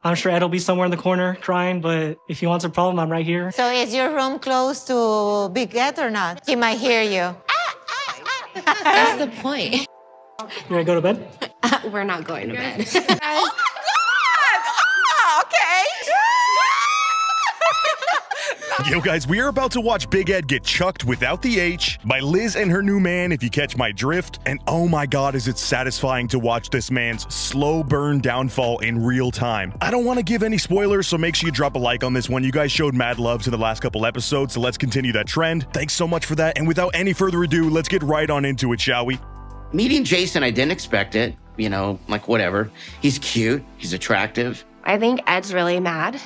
I'm sure Ed will be somewhere in the corner crying, but if he wants a problem, I'm right here. So is your room close to Big Ed or not? He might hear you. That's the point. You ready to go to bed? We're not going to bed. Oh my God! Oh, okay. Yo guys, we are about to watch Big Ed get chucked without the H by Liz and her new man, if you catch my drift. And oh my god, is it satisfying to watch this man's slow burn downfall in real time. I don't want to give any spoilers, so make sure you drop a like on this one. You guys showed mad love to the last couple episodes, so let's continue that trend. Thanks so much for that, and without any further ado, let's get right on into it, shall we? Meeting Jason, I didn't expect it. You know, like whatever. He's cute, he's attractive. I think Ed's really mad.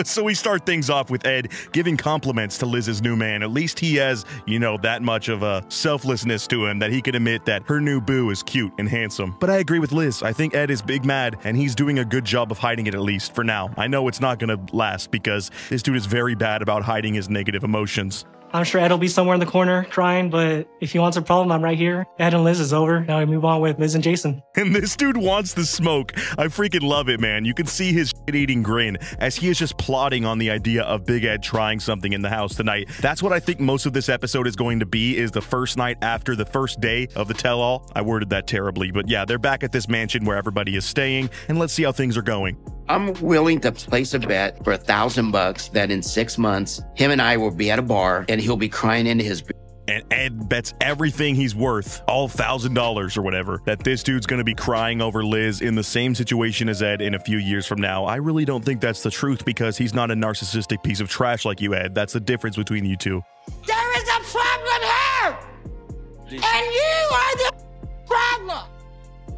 So we start things off with Ed giving compliments to Liz's new man. At least he has, you know, that much of a selflessness to him that he can admit that her new boo is cute and handsome. But I agree with Liz. I think Ed is big mad, and he's doing a good job of hiding it, at least for now. I know it's not gonna last because this dude is very bad about hiding his negative emotions. I'm sure Ed will be somewhere in the corner crying, but if he wants a problem, I'm right here. Ed and Liz is over. Now we move on with Liz and Jason. And this dude wants the smoke. I freaking love it, man. You can see his shit-eating grin as he is just plotting on the idea of Big Ed trying something in the house tonight. That's what I think most of this episode is going to be, is the first night after the first day of the tell-all. I worded that terribly, but yeah, they're back at this mansion where everybody is staying, and let's see how things are going. I'm willing to place a bet for $1,000 that in 6 months, him and I will be at a bar and he'll be crying into his... And Ed bets everything he's worth, all $1,000 or whatever, that this dude's gonna be crying over Liz in the same situation as Ed in a few years from now. I really don't think that's the truth because he's not a narcissistic piece of trash like you, Ed. That's the difference between you two. There is a problem here! And you are the problem!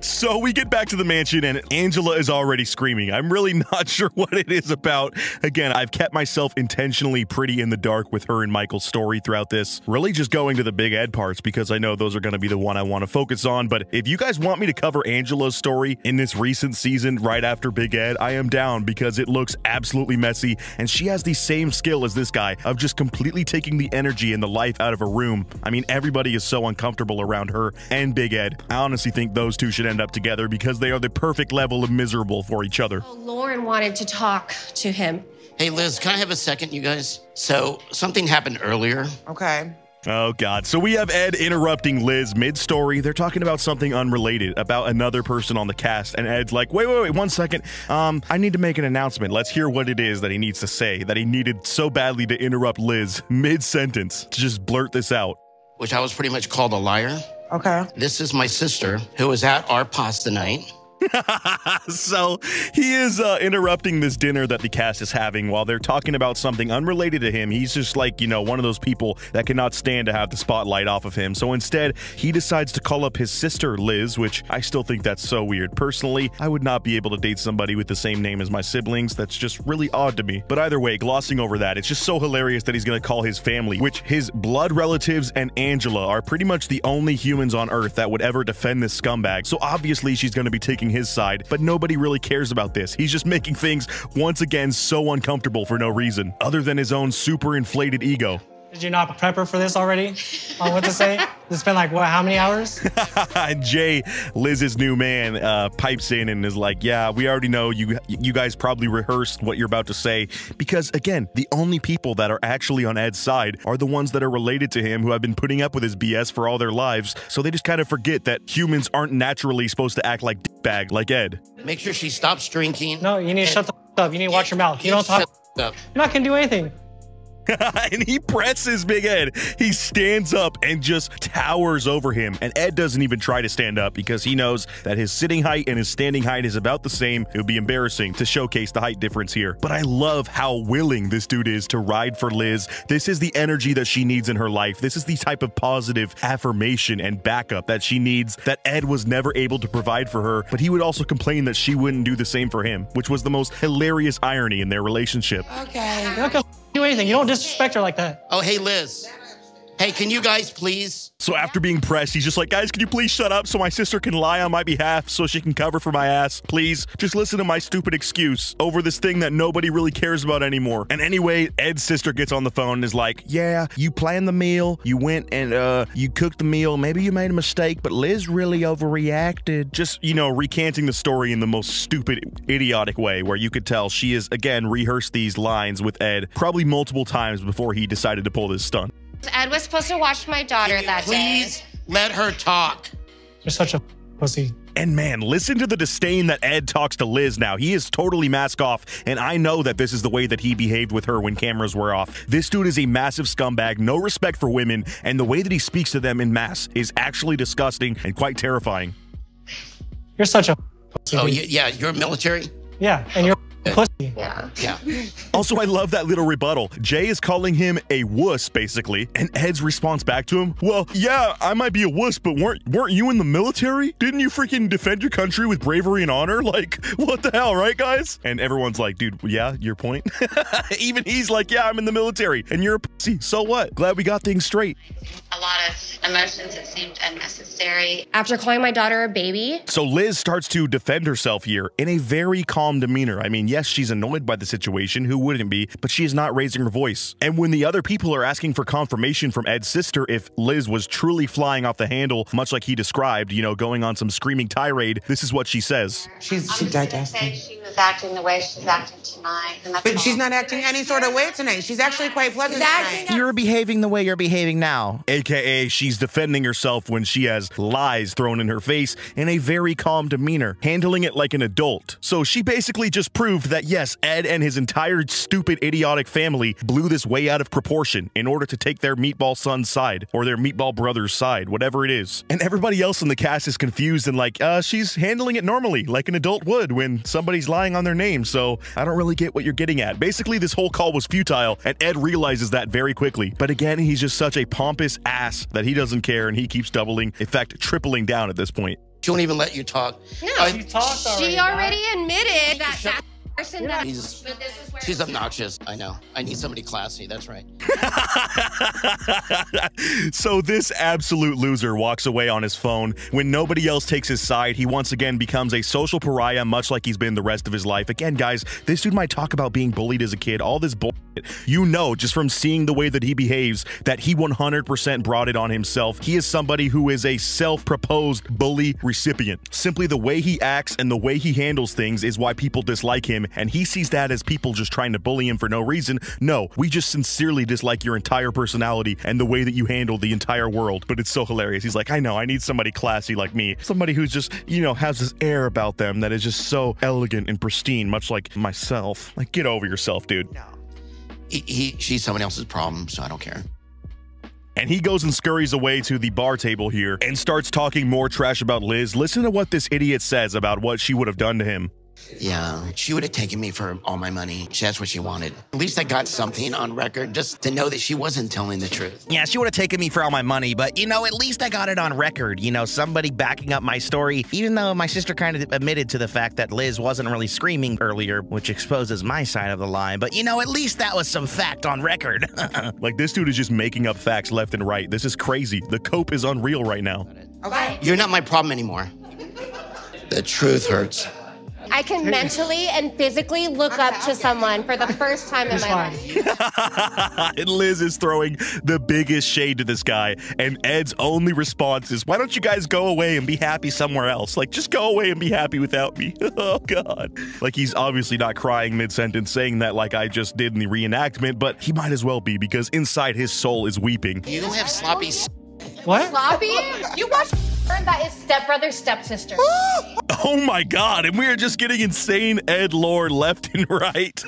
So we get back to the mansion and Angela is already screaming. I'm really not sure what it is about. Again, I've kept myself intentionally pretty in the dark with her and Michael's story throughout this. Really just going to the Big Ed parts because I know those are going to be the one I want to focus on. But if you guys want me to cover Angela's story in this recent season right after Big Ed, I am down because it looks absolutely messy and she has the same skill as this guy of just completely taking the energy and the life out of a room. I mean, everybody is so uncomfortable around her and Big Ed. I honestly think those two should end up together because they are the perfect level of miserable for each other. Oh, Lauren wanted to talk to him. Hey, Liz, can I have a second, you guys? So, something happened earlier. Okay. Oh, God. So we have Ed interrupting Liz mid-story. They're talking about something unrelated, about another person on the cast, and Ed's like, wait, 1 second. I need to make an announcement. Let's hear what it is that he needs to say, that he needed so badly to interrupt Liz mid-sentence to just blurt this out. Which I was pretty much called a liar. Okay. This is my sister, who was at our pasta night. So he is interrupting this dinner that the cast is having while they're talking about something unrelated to him. He's just like, you know, one of those people that cannot stand to have the spotlight off of him. So instead, he decides to call up his sister, Liz, which I still think that's so weird. Personally, I would not be able to date somebody with the same name as my siblings. That's just really odd to me. But either way, glossing over that, it's just so hilarious that he's going to call his family, which his blood relatives and Angela are pretty much the only humans on Earth that would ever defend this scumbag. So obviously, she's going to be taking his side, but nobody really cares about this. He's just making things once again so uncomfortable for no reason other than his own super inflated ego. Did you not prep her for this already? On what to say? It's been like, what, how many hours? Jay, Liz's new man, pipes in and is like, yeah, we already know you guys probably rehearsed what you're about to say. Because, again, the only people that are actually on Ed's side are the ones that are related to him who have been putting up with his BS for all their lives. So they just kind of forget that humans aren't naturally supposed to act like dickbag like Ed. Make sure she stops drinking. No, you need to shut the up. You need to watch your mouth. You don't talk. You're not going to do anything. And he presses Big Ed. He stands up and just towers over him. And Ed doesn't even try to stand up because he knows that his sitting height and his standing height is about the same. It would be embarrassing to showcase the height difference here. But I love how willing this dude is to ride for Liz. This is the energy that she needs in her life. This is the type of positive affirmation and backup that she needs that Ed was never able to provide for her. But he would also complain that she wouldn't do the same for him, which was the most hilarious irony in their relationship. Okay. You're not going to do anything. You don't disrespect her like that. Oh, hey, Liz. Hey, can you guys please? So after being pressed, he's just like, guys, can you please shut up so my sister can lie on my behalf so she can cover for my ass? Please, just listen to my stupid excuse over this thing that nobody really cares about anymore. And anyway, Ed's sister gets on the phone and is like, yeah, you planned the meal, you went and you cooked the meal, maybe you made a mistake, but Liz really overreacted. Just, you know, recanting the story in the most stupid, idiotic way where you could tell she has, again, rehearsed these lines with Ed probably multiple times before he decided to pull this stunt. Ed was supposed to watch my daughter that day. Please let her talk. You're such a pussy. And man, listen to the disdain that Ed talks to Liz now. He is totally mask off, and I know that this is the way that he behaved with her when cameras were off. This dude is a massive scumbag, no respect for women, and the way that he speaks to them in mass is actually disgusting and quite terrifying. You're such a pussy. Oh, yeah, you're military? Yeah, and you're a pussy. Yeah. Yeah. Also, I love that little rebuttal. Jay is calling him a wuss, basically, and Ed's response back to him, well, yeah, I might be a wuss, but weren't you in the military? Didn't you freaking defend your country with bravery and honor? Like, what the hell, right, guys? And everyone's like, dude, yeah, your point? Even he's like, yeah, I'm in the military, and you're a pussy, so what? Glad we got things straight. A lot of emotions that seemed unnecessary. After calling my daughter a baby. So Liz starts to defend herself here in a very calm demeanor. I mean, yes, she's annoyed by the situation, who wouldn't be, but she is not raising her voice. And when the other people are asking for confirmation from Ed's sister if Liz was truly flying off the handle, much like he described, you know, going on some screaming tirade, this is what she says. She's digesting. She was acting the way she's acting tonight. And that's But she's not acting any sort of way tonight. She's actually quite pleasant tonight. You're behaving the way you're behaving now. AKA, she's defending herself when she has lies thrown in her face in a very calm demeanor, handling it like an adult. So she basically just proved that yes, Ed and his entire stupid, idiotic family blew this way out of proportion in order to take their meatball son's side, or their meatball brother's side, whatever it is. And everybody else in the cast is confused and like, she's handling it normally, like an adult would when somebody's lying on their name, so I don't really get what you're getting at. Basically, this whole call was futile, and Ed realizes that very quickly. But again, he's just such a pompous ass that he doesn't care, and he keeps doubling, in fact, tripling down at this point. She won't even let you talk. No, She talked already. she already admitted that person that. Jesus. But this is where She's obnoxious. I know. I need somebody classy. That's right. So this absolute loser walks away on his phone. When nobody else takes his side, he once again becomes a social pariah, much like he's been the rest of his life. Again, guys, this dude might talk about being bullied as a kid, all this bullshit. You know, just from seeing the way that he behaves, that he 100% brought it on himself. He is somebody who is a self-proposed bully recipient. Simply the way he acts and the way he handles things is why people dislike him, and he sees that as people just trying to bully him for no reason. No, we just sincerely dislike your entire personality and the way that you handle the entire world. But it's so hilarious. He's like, I know, I need somebody classy like me. Somebody who's just, you know, has this air about them that is just so elegant and pristine, much like myself. Like, get over yourself, dude. No. She's someone else's problem, so I don't care. And he goes and scurries away to the bar table here and starts talking more trash about Liz. Listen to what this idiot says about what she would have done to him. Yeah, she would have taken me for all my money. That's what she wanted. At least I got something on record just to know that she wasn't telling the truth. Yeah, she would have taken me for all my money, but, you know, at least I got it on record. You know, somebody backing up my story, even though my sister kind of admitted to the fact that Liz wasn't really screaming earlier, which exposes my side of the lie. But, you know, at least that was some fact on record. Like, this dude is just making up facts left and right. This is crazy. The cope is unreal right now. Okay. You're not my problem anymore. The truth hurts. I can mentally and physically look up to someone for the first time in my life. And Liz is throwing the biggest shade to this guy, and Ed's only response is, why don't you guys go away and be happy somewhere else? Like, just go away and be happy without me. Oh, God. Like, he's obviously not crying mid-sentence saying that like I just did in the reenactment, but he might as well be, because inside his soul is weeping. You have sloppy What? Sloppy? You watch that is stepbrother, stepsister. Oh my God, and we are just getting insane Ed lore left and right.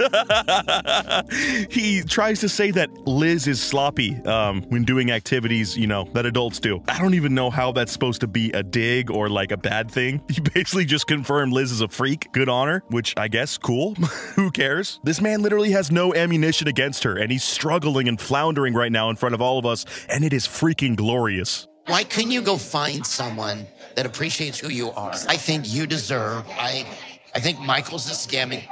He tries to say that Liz is sloppy when doing activities, you know, that adults do. I don't even know how that's supposed to be a dig or like a bad thing. He basically just confirmed Liz is a freak. Good on her, which I guess cool. Who cares? This man literally has no ammunition against her, and he's struggling and floundering right now in front of all of us, and it is freaking glorious. Why couldn't you go find someone that appreciates who you are? I think you deserve. I think Michael's a scamming.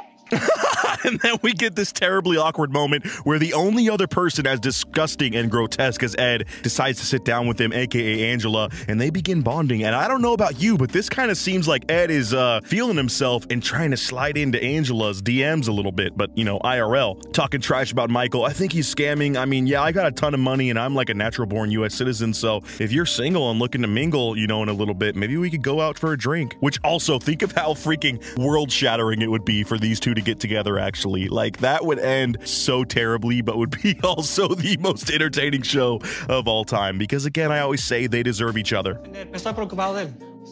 And then we get this terribly awkward moment where the only other person as disgusting and grotesque as Ed decides to sit down with him, aka Angela, and they begin bonding. And I don't know about you, but this kind of seems like Ed is feeling himself and trying to slide into Angela's DMs a little bit, but you know, IRL. Talking trash about Michael. I think he's scamming. I mean, yeah, I got a ton of money and I'm like a natural born US citizen, so if you're single and looking to mingle, you know, in a little bit, maybe we could go out for a drink. Which also, think of how freaking world-shattering it would be for these two to get together, actually. Like, that would end so terribly, but would be also the most entertaining show of all time. Because again, I always say they deserve each other.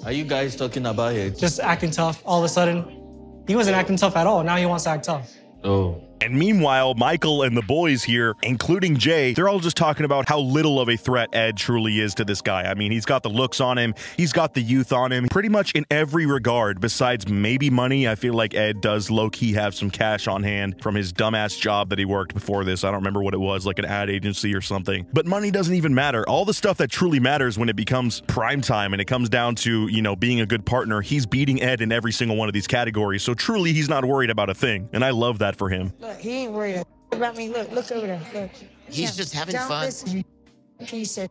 Are you guys talking about it? Just acting tough all of a sudden. He wasn't acting tough at all. Now he wants to act tough. Oh. And meanwhile, Michael and the boys here, including Jay, they're all just talking about how little of a threat Ed truly is to this guy. I mean, he's got the looks on him, he's got the youth on him, pretty much in every regard, besides maybe money. I feel like Ed does low-key have some cash on hand from his dumbass job that he worked before this. I don't remember what it was, like an ad agency or something. But money doesn't even matter. All the stuff that truly matters when it becomes prime time and it comes down to, you know, being a good partner, he's beating Ed in every single one of these categories. So truly, he's not worried about a thing. And I love that for him. Look, he ain't worried about me. Look over there. Look. He's just having fun. Listen. He said.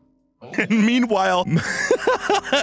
And meanwhile,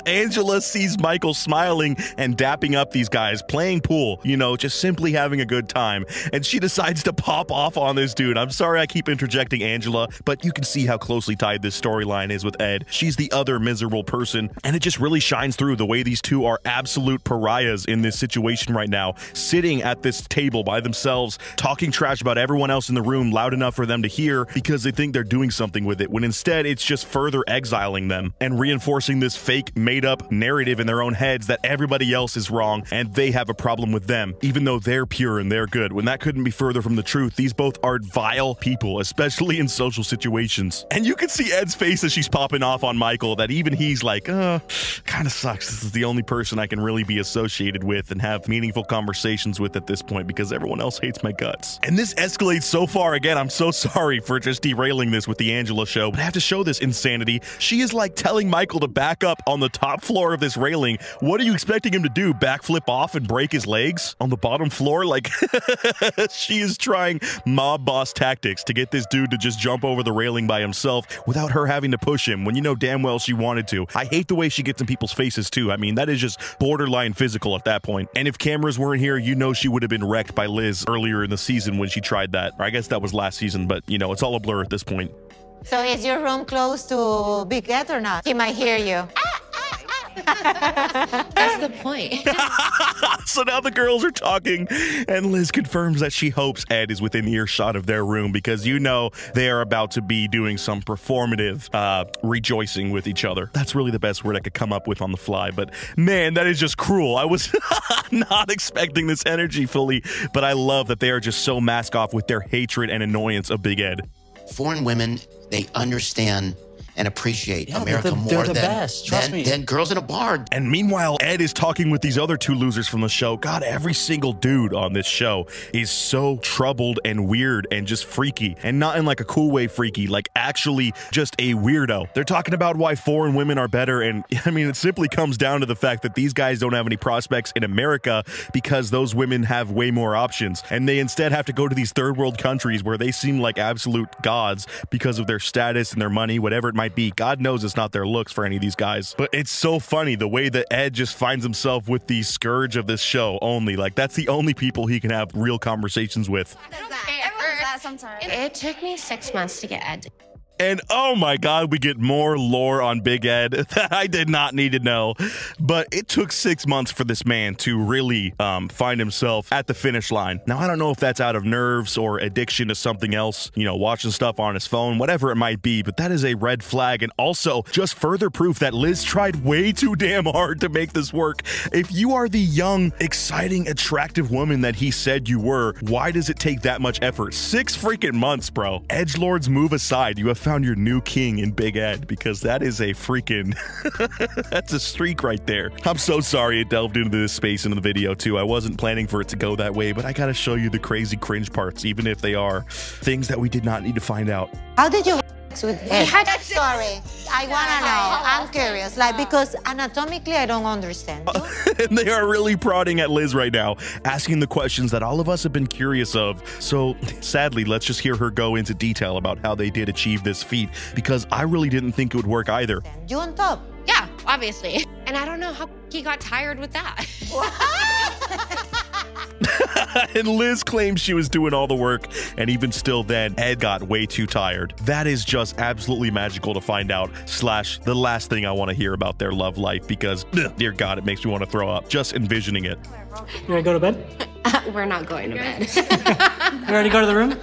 Angela sees Michael smiling and dapping up these guys, playing pool, you know, just simply having a good time. And she decides to pop off on this dude. I'm sorry I keep interjecting Angela, but you can see how closely tied this storyline is with Ed. She's the other miserable person, and it just really shines through the way these two are absolute pariahs in this situation right now, sitting at this table by themselves, talking trash about everyone else in the room loud enough for them to hear because they think they're doing something with it, when instead it's just further exiling them and reinforcing this fake made-up narrative in their own heads that everybody else is wrong and they have a problem with them, even though they're pure and they're good, when that couldn't be further from the truth. These both are vile people, especially in social situations. And you can see Ed's face as she's popping off on Michael, that even he's like, kind of sucks. This is the only person I can really be associated with and have meaningful conversations with at this point because everyone else hates my guts. And this escalates so far. Again, I'm so sorry for just derailing this with the Angela show, but I have to show this insanity. She is like telling Michael to back up on the top floor of this railing. What are you expecting him to do? Backflip off and break his legs on the bottom floor? Like, she is trying mob boss tactics to get this dude to just jump over the railing by himself without her having to push him when you know damn well she wanted to. I hate the way she gets in people's faces too. I mean, that is just borderline physical at that point. And if cameras weren't here, you know she would have been wrecked by Liz earlier in the season when she tried that. Or I guess that was last season, but you know, it's all a blur at this point. So is your room close to Big Ed or not? He might hear you. That's the point. So now the girls are talking, and Liz confirms that she hopes Ed is within earshot of their room because you know they are about to be doing some performative rejoicing with each other. That's really the best word I could come up with on the fly, but man, that is just cruel. I was not expecting this energy fully, but I love that they are just so mask off with their hatred and annoyance of Big Ed. Foreign women, they understand and appreciate America more than girls in a bar. And meanwhile, Ed is talking with these other two losers from the show. God, every single dude on this show is so troubled and weird and just freaky. And not in like a cool way freaky, like actually just a weirdo. They're talking about why foreign women are better, and I mean, it simply comes down to the fact that these guys don't have any prospects in America because those women have way more options. And they instead have to go to these third world countries where they seem like absolute gods because of their status and their money, whatever it might be. God knows it's not their looks for any of these guys. But it's so funny the way that Ed just finds himself with the scourge of this show only. Like, that's the only people he can have real conversations with. Everyone does that sometimes. It took me 6 months to get Ed. And oh my God, we get more lore on Big Ed that I did not need to know. But it took 6 months for this man to really find himself at the finish line. Now, I don't know if that's out of nerves or addiction to something else, you know, watching stuff on his phone, whatever it might be, but that is a red flag. And also just further proof that Liz tried way too damn hard to make this work. If you are the young, exciting, attractive woman that he said you were, why does it take that much effort? 6 freaking months, bro. Edgelords move aside. You have found your new king in Big Ed, because that is a freaking that's a streak right there. I'm so sorry it delved into this space into the video too. I wasn't planning for it to go that way, but I gotta show you the crazy cringe parts, even if they are things that we did not need to find out. How did you with Ed. Sorry, I wanna know. I'm curious, like, because anatomically I don't understand. And they are really prodding at Liz right now, asking the questions that all of us have been curious of. So sadly, let's just hear her go into detail about how they did achieve this feat, because I really didn't think it would work either. You on top? Yeah, obviously. And I don't know how he got tired with that. And Liz claims she was doing all the work, and even still then, Ed got way too tired. That is just absolutely magical to find out, / the last thing I want to hear about their love life, because, dear God, it makes me want to throw up, just envisioning it. You ready to go to bed? We're not going to bed. You ready to go to the room?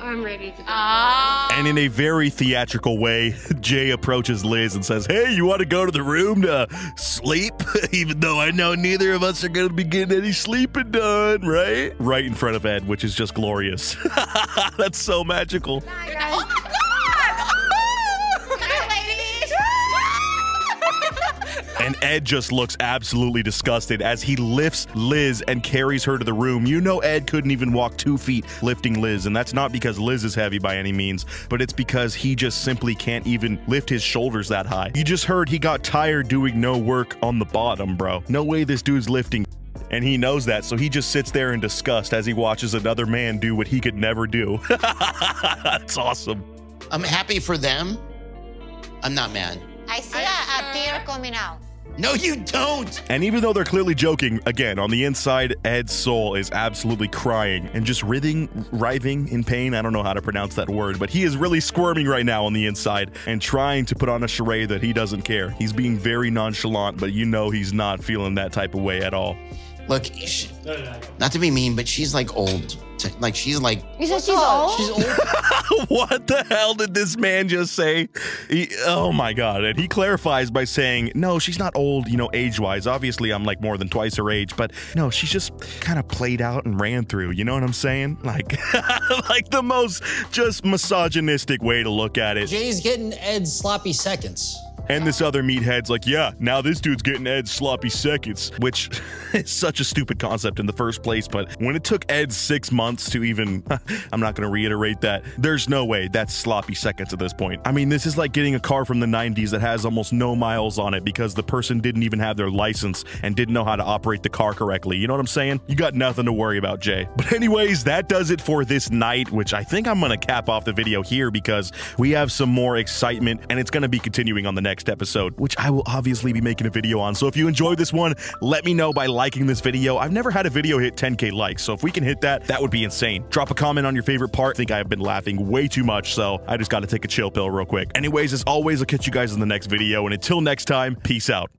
I'm ready to go. And in a very theatrical way, Jay approaches Liz and says, hey, you want to go to the room to sleep? Even though I know neither of us are going to be getting any sleeping done, right? Right in front of Ed, which is just glorious. That's so magical. Oh my God! Good night, ladies! And Ed just looks absolutely disgusted as he lifts Liz and carries her to the room. You know Ed couldn't even walk 2 feet lifting Liz, and that's not because Liz is heavy by any means, but it's because he just simply can't even lift his shoulders that high. You just heard he got tired doing no work on the bottom, bro. No way this dude's lifting. And he knows that, so he just sits there in disgust as he watches another man do what he could never do. That's awesome. I'm happy for them. I'm not mad. I see a tear coming out. No, you don't. And even though they're clearly joking, again, on the inside, Ed's soul is absolutely crying and just writhing in pain. I don't know how to pronounce that word, but he is really squirming right now on the inside and trying to put on a charade that he doesn't care. He's being very nonchalant, but you know he's not feeling that type of way at all. Look, not to be mean, but she's like old. Like she's like. You said she's old? She's old. What the hell did this man just say? Oh my God. And he clarifies by saying, no, she's not old, you know, age-wise. Obviously, I'm like more than twice her age, but no, she's just kind of played out and ran through. You know what I'm saying? Like, like the most just misogynistic way to look at it. Jay's getting Ed's sloppy seconds. And this other meathead's like, yeah, now this dude's getting Ed's sloppy seconds, which is such a stupid concept in the first place. But when it took Ed 6 months to even, I'm not going to reiterate that, there's no way that's sloppy seconds at this point. I mean, this is like getting a car from the 90s that has almost no miles on it because the person didn't even have their license and didn't know how to operate the car correctly. You know what I'm saying? You got nothing to worry about, Jay. But anyways, that does it for this night, which I think I'm going to cap off the video here because we have some more excitement and it's going to be continuing on the next episode, which I will obviously be making a video on. So if you enjoyed this one, let me know by liking this video. I've never had a video hit 10K likes, so if we can hit that, that would be insane. Drop a comment on your favorite part. I think I have been laughing way too much, so I just got to take a chill pill real quick. Anyways, as always, I'll catch you guys in the next video, and until next time, peace out.